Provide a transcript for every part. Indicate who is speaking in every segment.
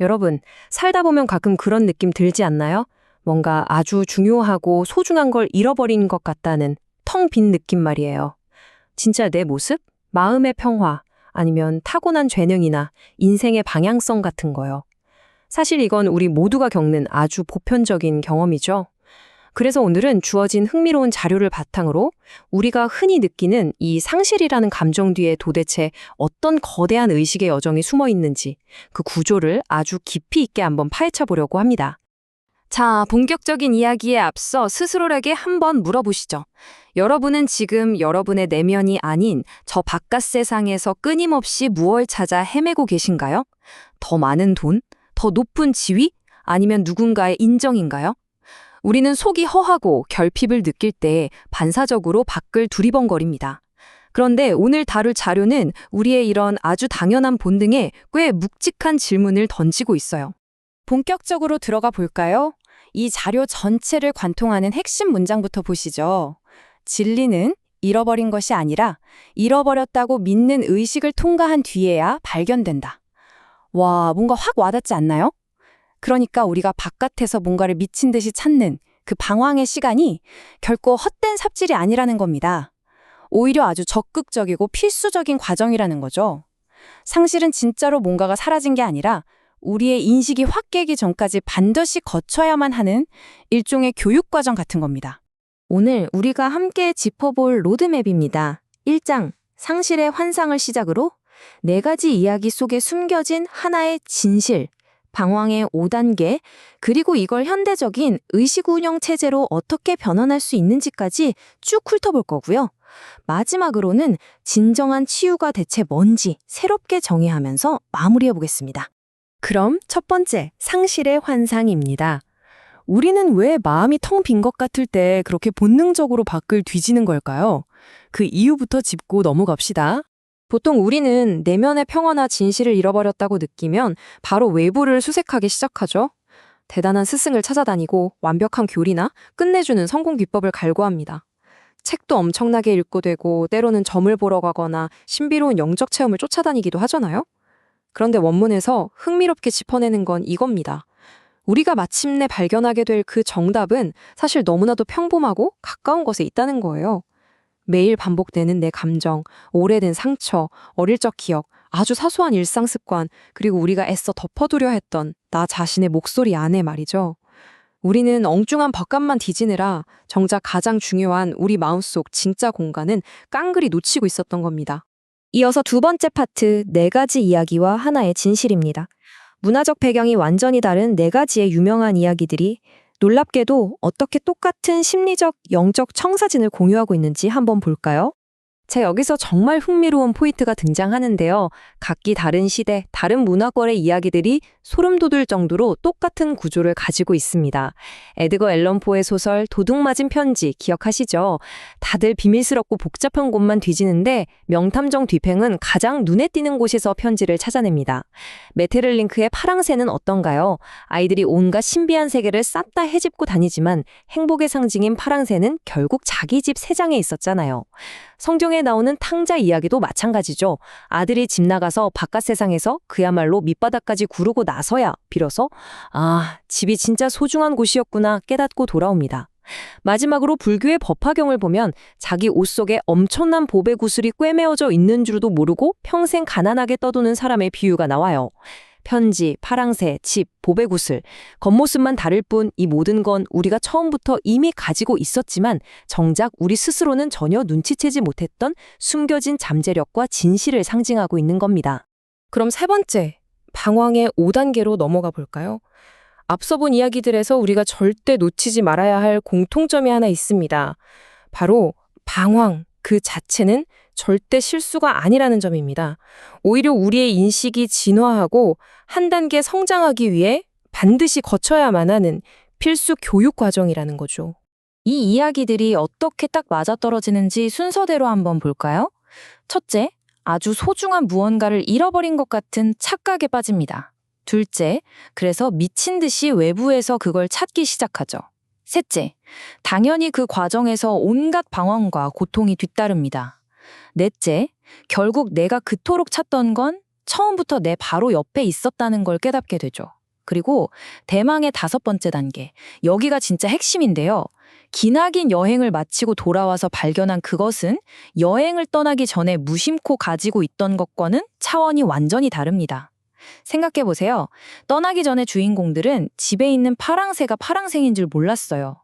Speaker 1: 여러분, 살다 보면 가끔 그런 느낌 들지 않나요? 뭔가 아주 중요하고 소중한 걸 잃어버린 것 같다는 텅 빈 느낌 말이에요. 진짜 내 모습? 마음의 평화, 아니면 타고난 재능이나 인생의 방향성 같은 거요. 사실 이건 우리 모두가 겪는 아주 보편적인 경험이죠. 그래서 오늘은 주어진 흥미로운 자료를 바탕으로 우리가 흔히 느끼는 이 상실이라는 감정 뒤에 도대체 어떤 거대한 의식의 여정이 숨어 있는지 그 구조를 아주 깊이 있게 한번 파헤쳐 보려고 합니다. 자, 본격적인 이야기에 앞서 스스로에게 한번 물어보시죠. 여러분은 지금 여러분의 내면이 아닌 저 바깥 세상에서 끊임없이 무엇을 찾아 헤매고 계신가요? 더 많은 돈? 더 높은 지위? 아니면 누군가의 인정인가요? 우리는 속이 허하고 결핍을 느낄 때 반사적으로 밖을 두리번거립니다. 그런데 오늘 다룰 자료는 우리의 이런 아주 당연한 본능에 꽤 묵직한 질문을 던지고 있어요. 본격적으로 들어가 볼까요? 이 자료 전체를 관통하는 핵심 문장부터 보시죠. 진리는 잃어버린 것이 아니라 잃어버렸다고 믿는 의식을 통과한 뒤에야 발견된다. 와, 뭔가 확 와닿지 않나요? 그러니까 우리가 바깥에서 뭔가를 미친 듯이 찾는 그 방황의 시간이 결코 헛된 삽질이 아니라는 겁니다. 오히려 아주 적극적이고 필수적인 과정이라는 거죠. 상실은 진짜로 뭔가가 사라진 게 아니라 우리의 인식이 확 깨기 전까지 반드시 거쳐야만 하는 일종의 교육 과정 같은 겁니다. 오늘 우리가 함께 짚어볼 로드맵입니다. 1장, 상실의 환상을 시작으로 4가지 이야기 속에 숨겨진 하나의 진실, 방황의 5단계, 그리고 이걸 현대적인 의식운영 체제로 어떻게 변환할 수 있는지까지 쭉 훑어볼 거고요. 마지막으로는 진정한 치유가 대체 뭔지 새롭게 정의하면서 마무리해보겠습니다. 그럼 첫 번째, 상실의 환상입니다. 우리는 왜 마음이 텅 빈 것 같을 때 그렇게 본능적으로 밖을 뒤지는 걸까요? 그 이유부터 짚고 넘어갑시다. 보통 우리는 내면의 평화나 진실을 잃어버렸다고 느끼면 바로 외부를 수색하기 시작하죠. 대단한 스승을 찾아다니고 완벽한 교리나 끝내주는 성공 비법을 갈구합니다. 책도 엄청나게 읽고 되고 때로는 점을 보러 가거나 신비로운 영적 체험을 쫓아다니기도 하잖아요. 그런데 원문에서 흥미롭게 짚어내는 건 이겁니다. 우리가 마침내 발견하게 될 그 정답은 사실 너무나도 평범하고 가까운 것에 있다는 거예요. 매일 반복되는 내 감정, 오래된 상처, 어릴 적 기억, 아주 사소한 일상 습관, 그리고 우리가 애써 덮어두려 했던 나 자신의 목소리 안에 말이죠. 우리는 엉뚱한 바깥만 뒤지느라 정작 가장 중요한 우리 마음속 진짜 공간은 깡그리 놓치고 있었던 겁니다. 이어서 두 번째 파트, 4가지 이야기와 하나의 진실입니다. 문화적 배경이 완전히 다른 4가지의 유명한 이야기들이 놀랍게도 어떻게 똑같은 심리적, 영적 청사진을 공유하고 있는지 한번 볼까요? 자, 여기서 정말 흥미로운 포인트가 등장하는데요. 각기 다른 시대, 다른 문화권의 이야기들이 소름 돋을 정도로 똑같은 구조를 가지고 있습니다. 에드거 앨런 포의 소설 도둑맞은 편지 기억하시죠? 다들 비밀스럽고 복잡한 곳만 뒤지는데 명탐정 뒤팽은 가장 눈에 띄는 곳에서 편지를 찾아냅니다. 메테를 링크의 파랑새는 어떤가요? 아이들이 온갖 신비한 세계를 싹 다 헤집고 다니지만 행복의 상징인 파랑새는 결국 자기 집 새장에 있었잖아요. 성경에 나오는 탕자 이야기도 마찬가지죠. 아들이 집 나가서 바깥 세상에서 그야말로 밑바닥까지 구르고 나서야 비로소 집이 진짜 소중한 곳이었구나 깨닫고 돌아옵니다. 마지막으로 불교의 법화경을 보면 자기 옷 속에 엄청난 보배 구슬이 꿰매어져 있는 줄도 모르고 평생 가난하게 떠도는 사람의 비유가 나와요. 편지, 파랑새, 집, 보배구슬, 겉모습만 다를 뿐 이 모든 건 우리가 처음부터 이미 가지고 있었지만 정작 우리 스스로는 전혀 눈치채지 못했던 숨겨진 잠재력과 진실을 상징하고 있는 겁니다. 그럼 세 번째, 방황의 5단계로 넘어가 볼까요? 앞서 본 이야기들에서 우리가 절대 놓치지 말아야 할 공통점이 하나 있습니다. 바로 방황 그 자체는 절대 실수가 아니라는 점입니다. 오히려 우리의 인식이 진화하고 한 단계 성장하기 위해 반드시 거쳐야만 하는 필수 교육 과정이라는 거죠. 이 이야기들이 어떻게 딱 맞아떨어지는지 순서대로 한번 볼까요? 첫째, 아주 소중한 무언가를 잃어버린 것 같은 착각에 빠집니다. 둘째, 그래서 미친 듯이 외부에서 그걸 찾기 시작하죠. 셋째, 당연히 그 과정에서 온갖 방황과 고통이 뒤따릅니다. 넷째, 결국 내가 그토록 찾던 건
Speaker 2: 처음부터 내 바로 옆에 있었다는 걸 깨닫게 되죠. 그리고 대망의 5번째 단계. 여기가 진짜 핵심인데요. 기나긴 여행을 마치고 돌아와서 발견한 그것은 여행을 떠나기 전에 무심코 가지고 있던 것과는 차원이 완전히 다릅니다. 생각해보세요. 떠나기 전에 주인공들은 집에 있는 파랑새가 파랑새인 줄 몰랐어요.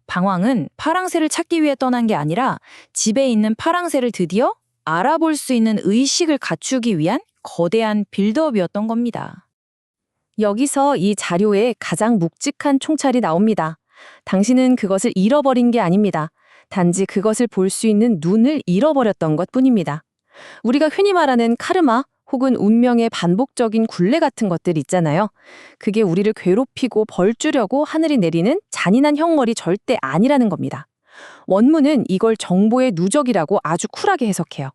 Speaker 2: 방황은 파랑새를 찾기 위해 떠난 게 아니라 집에 있는 파랑새를 드디어 알아볼 수 있는 의식을 갖추기 위한 거대한 빌드업이었던 겁니다.
Speaker 1: 여기서 이 자료에 가장 묵직한 총찰이 나옵니다. 당신은 그것을 잃어버린 게 아닙니다. 단지 그것을 볼 수 있는 눈을 잃어버렸던 것뿐입니다. 우리가 흔히 말하는 카르마 혹은 운명의 반복적인 굴레 같은 것들 있잖아요. 그게 우리를 괴롭히고 벌 주려고 하늘이 내리는 잔인한 형벌이 절대 아니라는 겁니다. 원문은 이걸 정보의 누적이라고 아주 쿨하게 해석해요.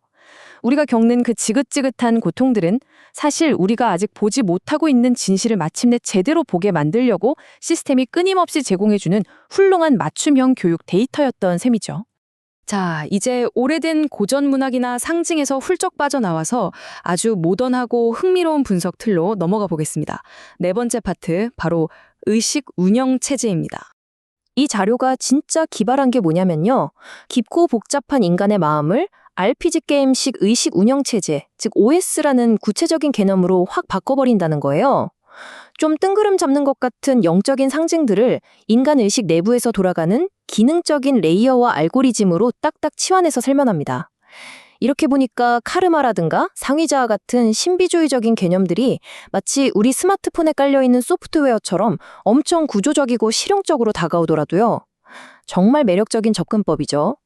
Speaker 1: 우리가 겪는 그 지긋지긋한 고통들은 사실 우리가 아직 보지 못하고 있는 진실을 마침내 제대로 보게 만들려고 시스템이 끊임없이 제공해주는 훌륭한 맞춤형 교육 데이터였던 셈이죠. 자, 이제 오래된 고전 문학이나 상징에서 훌쩍 빠져나와서 아주 모던하고 흥미로운 분석 틀로 넘어가 보겠습니다. 4번째 파트, 바로 의식 운영 체제입니다. 이 자료가 진짜 기발한 게 뭐냐면요. 깊고 복잡한 인간의 마음을 RPG 게임식 의식 운영 체제, 즉 OS라는 구체적인 개념으로 확 바꿔버린다는 거예요. 좀 뜬구름 잡는 것 같은 영적인 상징들을 인간 의식 내부에서 돌아가는 기능적인 레이어와 알고리즘으로 딱딱 치환해서 설명합니다. 이렇게 보니까 카르마라든가 상위자와 같은 신비주의적인 개념들이 마치 우리 스마트폰에 깔려있는 소프트웨어처럼 엄청 구조적이고 실용적으로 다가오더라도요. 정말 매력적인 접근법이죠.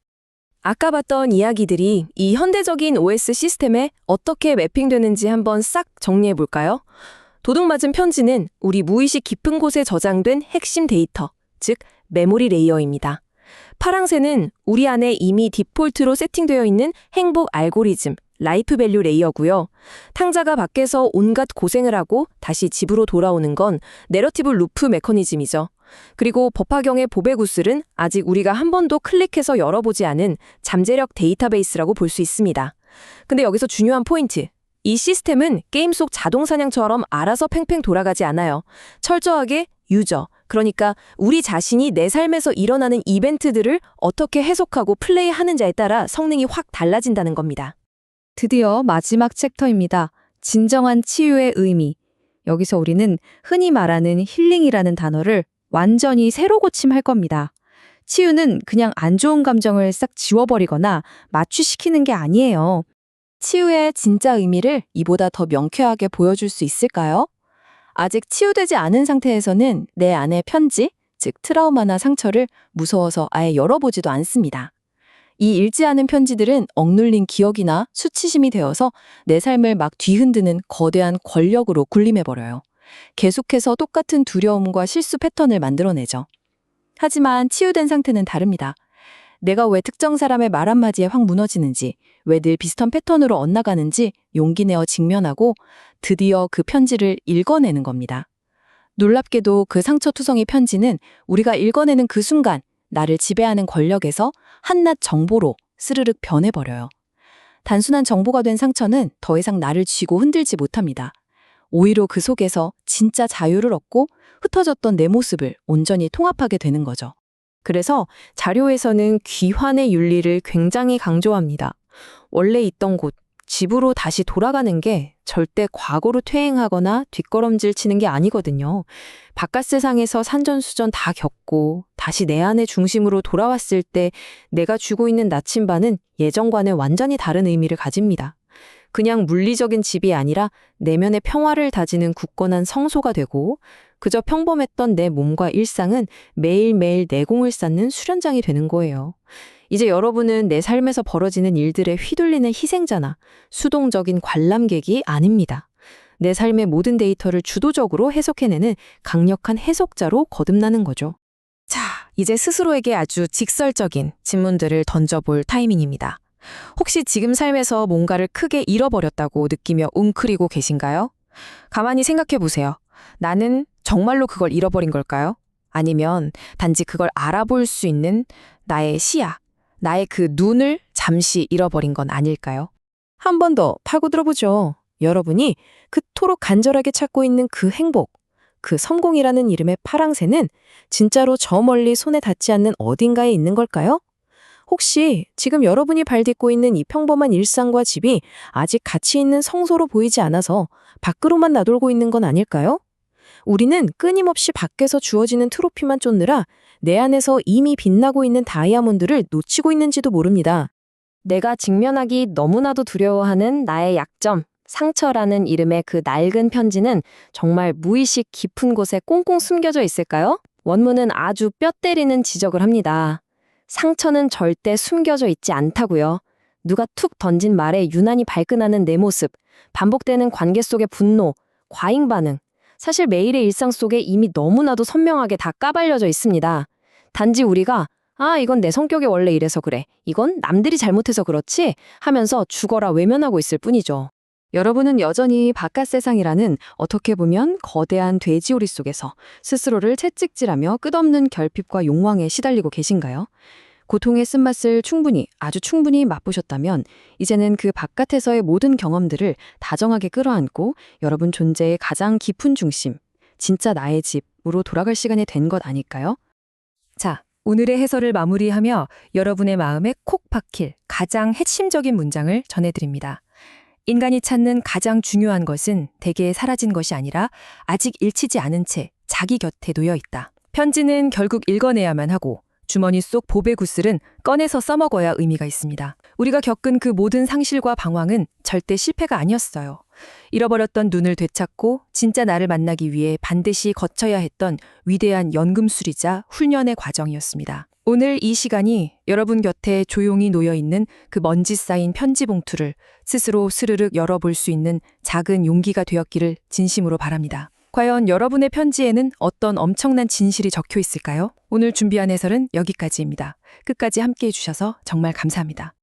Speaker 1: 아까 봤던 이야기들이 이 현대적인 OS 시스템에 어떻게 매핑되는지 한번 싹 정리해볼까요? 도둑맞은 편지는 우리 무의식 깊은 곳에 저장된 핵심 데이터, 즉 메모리 레이어입니다. 파랑새는 우리 안에 이미 디폴트로 세팅되어 있는 행복 알고리즘, 라이프 밸류 레이어고요. 탕자가 밖에서 온갖 고생을 하고 다시 집으로 돌아오는 건 내러티브 루프 메커니즘이죠. 그리고 법화경의 보배구슬은 아직 우리가 한 번도 클릭해서 열어보지 않은 잠재력 데이터베이스라고 볼 수 있습니다. 근데 여기서 중요한 포인트. 이 시스템은 게임 속 자동사냥처럼 알아서 팽팽 돌아가지 않아요. 철저하게 유저, 그러니까 우리 자신이 내 삶에서 일어나는 이벤트들을 어떻게 해석하고 플레이하는지에 따라 성능이 확 달라진다는 겁니다. 드디어 마지막 챕터입니다. 진정한 치유의 의미. 여기서 우리는 흔히 말하는 힐링이라는 단어를 완전히 새로 고침할 겁니다. 치유는 그냥 안 좋은 감정을 싹 지워버리거나 마취시키는 게 아니에요. 치유의 진짜 의미를 이보다 더 명쾌하게 보여줄 수 있을까요? 아직 치유되지 않은 상태에서는 내 안의 편지, 즉 트라우마나 상처를 무서워서 아예 열어보지도 않습니다. 이 읽지 않은 편지들은 억눌린 기억이나 수치심이 되어서 내 삶을 막 뒤흔드는 거대한 권력으로 군림해버려요. 계속해서 똑같은 두려움과 실수 패턴을 만들어내죠. 하지만 치유된 상태는 다릅니다. 내가 왜 특정 사람의 말 한마디에 확 무너지는지, 왜 늘 비슷한 패턴으로 엇나가는지 용기 내어 직면하고 드디어 그 편지를 읽어내는 겁니다. 놀랍게도 그 상처투성이 편지는 우리가 읽어내는 그 순간 나를 지배하는 권력에서 한낱 정보로 스르륵 변해버려요. 단순한 정보가 된 상처는 더 이상 나를 쥐고 흔들지 못합니다. 오히려 그 속에서 진짜 자유를 얻고 흩어졌던 내 모습을 온전히 통합하게 되는 거죠. 그래서 자료에서는 귀환의 윤리를 굉장히 강조합니다. 원래 있던 곳, 집으로 다시 돌아가는 게 절대 과거로 퇴행하거나 뒷걸음질 치는 게 아니거든요. 바깥 세상에서 산전수전 다 겪고 다시 내 안의 중심으로 돌아왔을 때 내가 주고 있는 나침반은 예전과는 완전히 다른 의미를 가집니다. 그냥 물리적인 집이 아니라 내면의 평화를 다지는 굳건한 성소가 되고 그저 평범했던 내 몸과 일상은 매일매일 내공을 쌓는 수련장이 되는 거예요. 이제 여러분은 내 삶에서 벌어지는 일들에 휘둘리는 희생자나 수동적인 관람객이 아닙니다. 내 삶의 모든 데이터를 주도적으로 해석해내는 강력한 해석자로 거듭나는 거죠. 자, 이제 스스로에게 아주 직설적인 질문들을 던져볼 타이밍입니다. 혹시 지금 삶에서 뭔가를 크게 잃어버렸다고 느끼며 웅크리고 계신가요? 가만히 생각해 보세요. 나는 정말로 그걸 잃어버린 걸까요? 아니면 단지 그걸 알아볼 수 있는 나의 시야, 나의 그 눈을 잠시 잃어버린 건 아닐까요? 한 번 더 파고 들어보죠.
Speaker 3: 여러분이 그토록 간절하게 찾고 있는 그 행복, 그 성공이라는 이름의 파랑새는 진짜로 저 멀리 손에 닿지 않는 어딘가에 있는 걸까요? 혹시 지금 여러분이 발딛고 있는 이 평범한 일상과 집이 아직 가치 있는 성소로 보이지 않아서 밖으로만 나돌고 있는 건 아닐까요? 우리는 끊임없이 밖에서 주어지는 트로피만 쫓느라 내 안에서 이미 빛나고 있는 다이아몬드를 놓치고 있는지도 모릅니다.
Speaker 1: 내가 직면하기 너무나도 두려워하는 나의 약점, 상처라는 이름의 그 낡은 편지는 정말 무의식 깊은 곳에 꽁꽁 숨겨져 있을까요? 원문은 아주 뼈 때리는 지적을 합니다. 상처는 절대 숨겨져 있지 않다고요. 누가 툭 던진 말에 유난히 발끈하는 내 모습, 반복되는 관계 속의 분노, 과잉 반응. 사실 매일의 일상 속에 이미 너무나도 선명하게 다 까발려져 있습니다. 단지 우리가 이건 내 성격이 원래 이래서 그래. 이건 남들이 잘못해서 그렇지 하면서 죽어라 외면하고 있을 뿐이죠.
Speaker 2: 여러분은 여전히 바깥 세상이라는 어떻게 보면 거대한 돼지우리 속에서 스스로를 채찍질하며 끝없는 결핍과 욕망에 시달리고 계신가요? 고통의 쓴맛을 아주 충분히 맛보셨다면 이제는 그 바깥에서의 모든 경험들을 다정하게 끌어안고 여러분 존재의 가장 깊은 중심, 진짜 나의 집으로 돌아갈 시간이 된 것 아닐까요?
Speaker 1: 자, 오늘의 해설을 마무리하며 여러분의 마음에 콕 박힐 가장 핵심적인 문장을 전해드립니다. 인간이 찾는 가장 중요한 것은 대개 사라진 것이 아니라 아직 잃히지 않은 채 자기 곁에 놓여 있다. 편지는 결국 읽어내야만 하고 주머니 속 보배구슬은 꺼내서 써먹어야 의미가 있습니다. 우리가 겪은 그 모든 상실과 방황은 절대 실패가 아니었어요. 잃어버렸던 눈을 되찾고 진짜 나를 만나기 위해 반드시 거쳐야 했던 위대한 연금술이자 훈련의 과정이었습니다. 오늘 이 시간이 여러분 곁에 조용히 놓여있는 그 먼지 쌓인 편지 봉투를 스스로 스르륵 열어볼 수 있는 작은 용기가 되었기를 진심으로 바랍니다. 과연 여러분의 편지에는 어떤 엄청난 진실이 적혀 있을까요? 오늘 준비한 해설은 여기까지입니다. 끝까지 함께해 주셔서 정말 감사합니다.